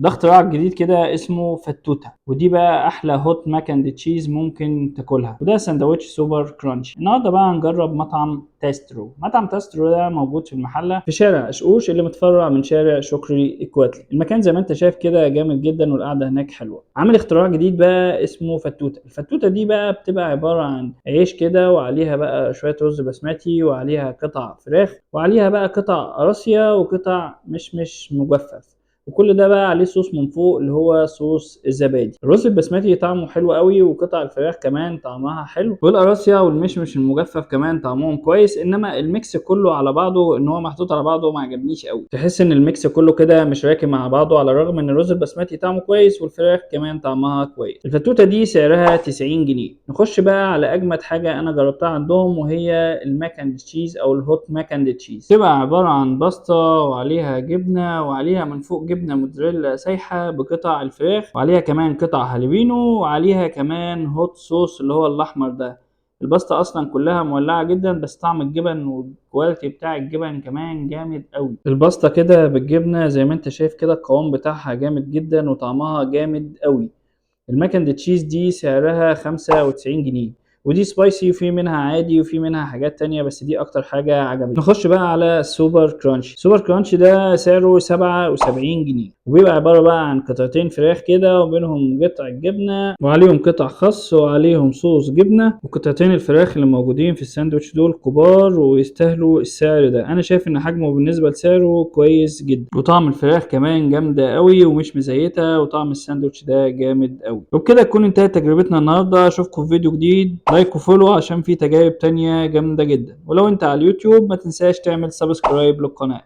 ده اختراع جديد كده اسمه فتوتة، ودي بقى احلى هوت ماك اند تشيز ممكن تاكلها، وده سندوتش سوبر كرانش. النهارده بقى هنجرب مطعم تاسترو. مطعم تاسترو ده موجود في المحله في شارع قشقوش اللي متفرع من شارع شكري اكواتلي. المكان زي ما انت شايف كده جامد جدا، والقعده هناك حلوه. عامل اختراع جديد بقى اسمه فتوتة. الفتوتة دي بقى بتبقى عباره عن عيش كده، وعليها بقى شويه رز بسمتي، وعليها قطع فراخ، وعليها بقى قطع قراصية وقطع مش مجفف، وكل ده بقى عليه صوص من فوق اللي هو صوص الزبادي. الرز البسمتي طعمه حلو قوي، وقطع الفراخ كمان طعمها حلو، والقراصية والمشمش المجفف كمان طعمهم كويس. انما الميكس كله على بعضه ان هو محطوط على بعضه ما عجبنيش قوي. تحس ان الميكس كله كده مش راكب مع بعضه، على الرغم ان الرز البسمتي طعمه كويس والفراخ كمان طعمها كويس. الفتوتة دي سعرها 90 جنيه. نخش بقى على اجمد حاجة انا جربتها عندهم، وهي الماك اند تشيز او الهوت ماك اند تشيز. تبقى عبارة عن باستا وعليها جبنة، وعليها من فوق جبنة موتزاريلا سايحة بقطع الفراخ، وعليها كمان قطع هالبينو، وعليها كمان هوت صوص اللي هو الأحمر ده. الباستا أصلا كلها مولعة جدا، بس طعم الجبن والكواليتي بتاع الجبن كمان جامد قوي. الباستا كده بالجبنة زي ما انت شايف كده، القوام بتاعها جامد جدا وطعمها جامد قوي. الماك اند تشيز دي سعرها 95 جنيه، ودي سبايسي، وفي منها عادي وفي منها حاجات تانية، بس دي اكتر حاجة عجبتني. نخش بقى على السوبر كرانش. سوبر كرانش ده سعره 77 جنيه، وبيبقى عبارة بقى عن قطعتين فراخ كده، وبينهم قطع جبنة، وعليهم قطع خس، وعليهم صوص جبنة. وقطعتين الفراخ اللي موجودين في الساندوتش دول كبار ويستاهلوا السعر ده. انا شايف ان حجمه بالنسبة لسعره كويس جدا، وطعم الفراخ كمان جامدة قوي ومش مزيتة، وطعم الساندوتش ده جامد قوي. وبكده تكون انتهت تجربتنا النهارده. اشوفكم في فيديو جديد. لايك وفولو عشان في تجارب تانية جامدة جدا، ولو انت على اليوتيوب ما تنساش تعمل سبسكرايب للقناة.